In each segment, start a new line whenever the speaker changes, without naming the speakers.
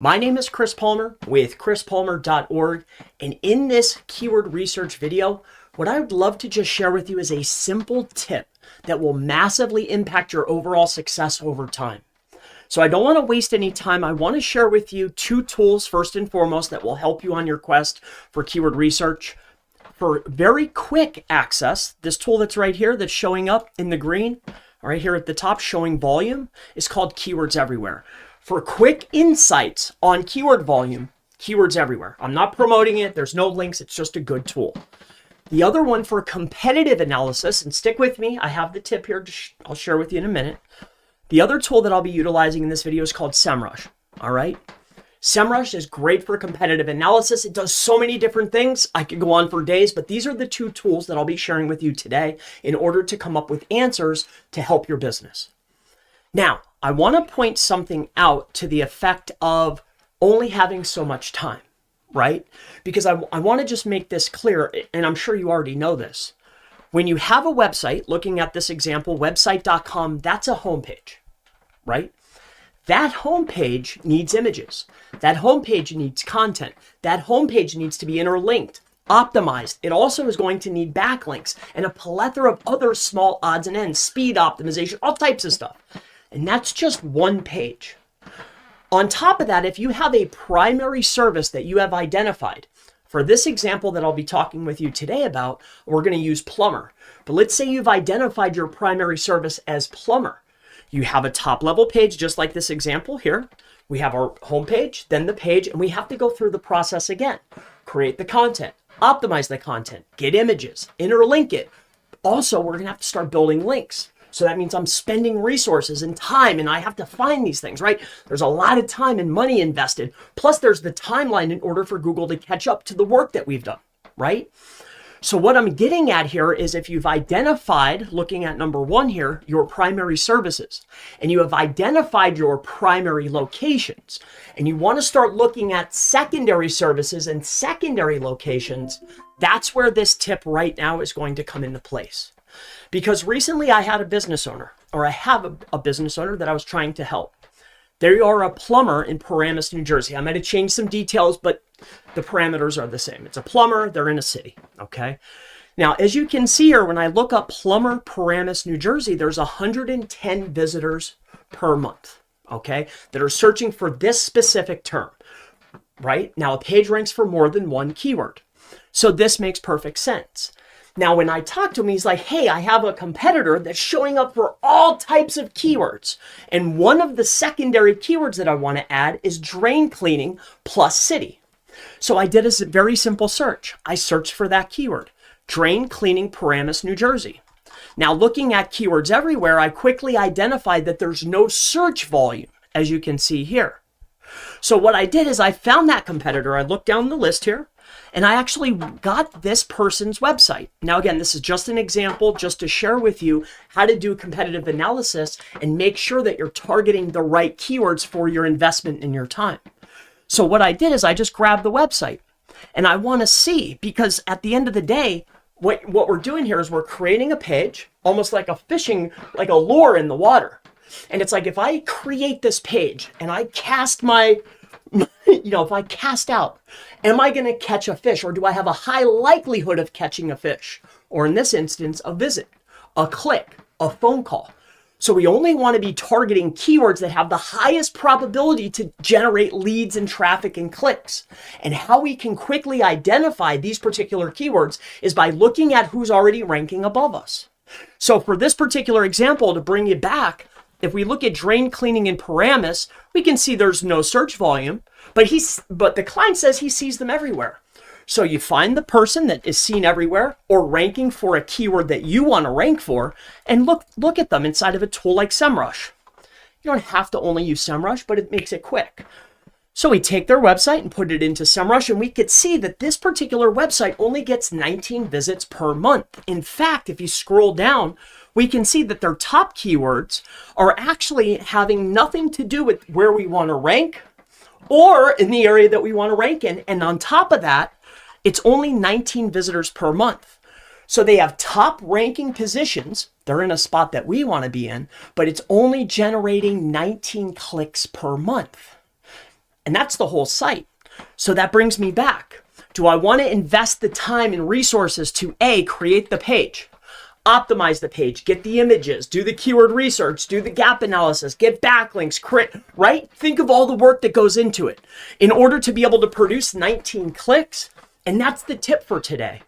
My name is Chris Palmer with chrispalmer.org, and in this keyword research video, what I would love to just share with you is a simple tip that will massively impact your overall success over time. So I don't want to waste any time. I want to share with you two tools first and foremost that will help you on your quest for keyword research. For very quick access, this tool that's right here that's showing up in the green, right here at the top showing volume, is called Keywords Everywhere. For quick insights on keyword volume, Keywords Everywhere. I'm not promoting it. There's no links. It's just a good tool. The other one for competitive analysis, and stick with me, I have the tip here. I'll share with you in a minute. The other tool that I'll be utilizing in this video is called SEMRUSH. All right. SEMRUSH is great for competitive analysis. It does so many different things. I could go on for days, but these are the two tools that I'll be sharing with you today in order to come up with answers to help your business. Now, I want to point something out to the effect of only having so much time, right? Because I want to just make this clear, and I'm sure you already know this. When you have a website, looking at this example, website.com, that's a homepage, right? That homepage needs images. That homepage needs content. That homepage needs to be interlinked, optimized. It also is going to need backlinks and a plethora of other small odds and ends, speed optimization, all types of stuff. And that's just one page. On top of that, if you have a primary service that you have identified, for this example that I'll be talking with you today about, we're going to use Plumber. But let's say you've identified your primary service as Plumber. You have a top level page, just like this example here. We have our homepage, then the page, and we have to go through the process again. Create the content, optimize the content, get images, interlink it. Also, we're going to have to start building links. So that means I'm spending resources and time, and I have to find these things, right? There's a lot of time and money invested. Plus, there's the timeline in order for Google to catch up to the work that we've done, right? So what I'm getting at here is if you've identified, looking at number one here, your primary services, and you have identified your primary locations, and you want to start looking at secondary services and secondary locations, that's where this tip right now is going to come into place. Because recently I had a business owner, or I have a business owner that I was trying to help. They are a plumber in Paramus, New Jersey. I might have changed some details, but the parameters are the same. It's a plumber, they're in a city, okay? Now, as you can see here, when I look up plumber Paramus, New Jersey, there's 110 visitors per month, okay, that are searching for this specific term, right? Now, a page ranks for more than one keyword. So this makes perfect sense. Now, when I talked to him, he's like, hey, I have a competitor that's showing up for all types of keywords. And one of the secondary keywords that I want to add is drain cleaning plus city. So I did a very simple search. I searched for that keyword, drain cleaning Paramus, New Jersey. Now, looking at Keywords Everywhere, I quickly identified that there's no search volume, as you can see here. So what I did is I found that competitor. I looked down the list here, and I actually got this person's website. Now, again, this is just an example just to share with you how to do competitive analysis and make sure that you're targeting the right keywords for your investment in your time. So what I did is I just grabbed the website, and I want to see, because at the end of the day, what we're doing here is we're creating a page, almost like a fishing, like a lure in the water. And it's like, if I create this page and I cast if I cast out, am I going to catch a fish, or do I have a high likelihood of catching a fish? Or in this instance, a visit, a click, a phone call. So we only want to be targeting keywords that have the highest probability to generate leads and traffic and clicks. And how we can quickly identify these particular keywords is by looking at who's already ranking above us. So for this particular example, to bring you back, if we look at drain cleaning in Paramus, we can see there's no search volume, but the client says he sees them everywhere. So you find the person that is seen everywhere or ranking for a keyword that you want to rank for, and look at them inside of a tool like SEMRUSH. You don't have to only use SEMRUSH, but it makes it quick. So we take their website and put it into SEMRUSH, and we could see that this particular website only gets 19 visits per month. In fact, if you scroll down, we can see that their top keywords are actually having nothing to do with where we want to rank or in the area that we want to rank in. And on top of that, it's only 19 visitors per month. So they have top ranking positions. They're in a spot that we want to be in, but it's only generating 19 clicks per month. And that's the whole site. So that brings me back. Do I want to invest the time and resources to A, create the page, optimize the page, get the images, do the keyword research, do the gap analysis, get backlinks, right? Think of all the work that goes into it in order to be able to produce 19 clicks. And that's the tip for today.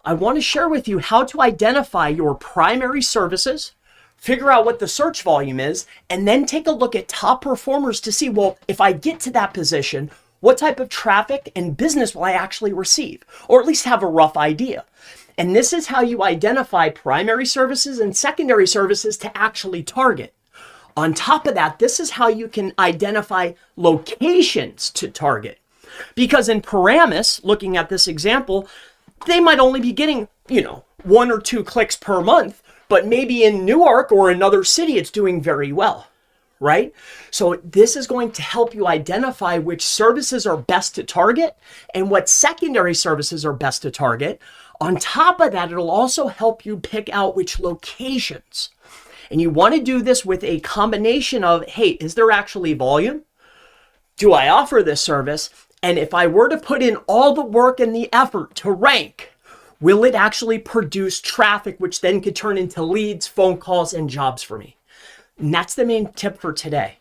I want to share with you how to identify your primary services, figure out what the search volume is, and then take a look at top performers to see, well, if I get to that position, what type of traffic and business will I actually receive? Or at least have a rough idea. And this is how you identify primary services and secondary services to actually target. On top of that, this is how you can identify locations to target. Because in Paramus, looking at this example, they might only be getting, 1 or 2 clicks per month, but maybe in Newark or another city, it's doing very well, right? So this is going to help you identify which services are best to target and what secondary services are best to target. On top of that, it'll also help you pick out which locations. And you want to do this with a combination of, hey, is there actually volume? Do I offer this service? And if I were to put in all the work and the effort to rank, will it actually produce traffic, which then could turn into leads, phone calls, and jobs for me? And that's the main tip for today.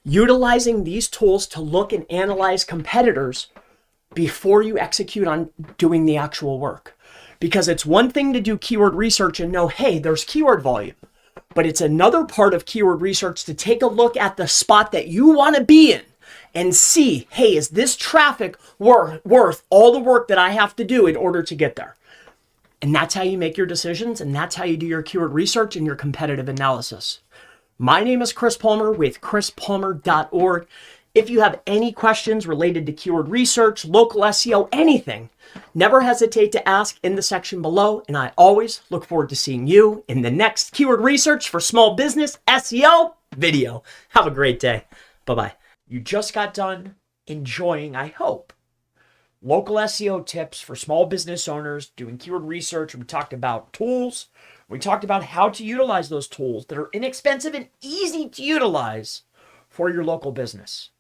Utilizing these tools to look and analyze competitors before you execute on doing the actual work. Because it's one thing to do keyword research and know, hey, there's keyword volume. But it's another part of keyword research to take a look at the spot that you want to be in and see, hey, is this traffic worth all the work that I have to do in order to get there? And that's how you make your decisions, and that's how you do your keyword research and your competitive analysis. My name is Chris Palmer with chrispalmer.org. If you have any questions related to keyword research, local SEO, anything, never hesitate to ask in the section below, and I always look forward to seeing you in the next keyword research for small business SEO video. Have a great day. Bye-bye. You just got done enjoying, I hope, local SEO tips for small business owners doing keyword research. We talked about tools. We talked about how to utilize those tools that are inexpensive and easy to utilize for your local business.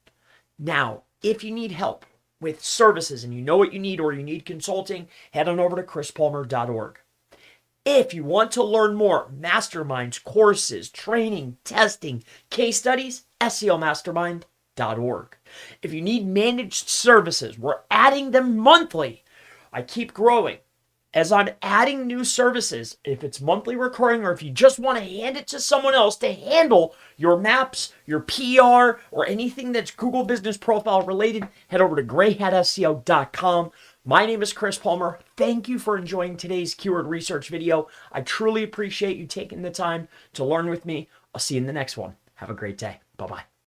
Now, if you need help with services and you know what you need or you need consulting, head on over to chrispalmer.org. If you want to learn more, masterminds, courses, training, testing, case studies, SEOmastermind.org. If you need managed services, we're adding them monthly. I keep growing. As I'm adding new services, if it's monthly recurring or if you just want to hand it to someone else to handle your maps, your PR, or anything that's Google Business Profile related, head over to greyhatseo.com. My name is Chris Palmer. Thank you for enjoying today's keyword research video. I truly appreciate you taking the time to learn with me. I'll see you in the next one. Have a great day. Bye-bye.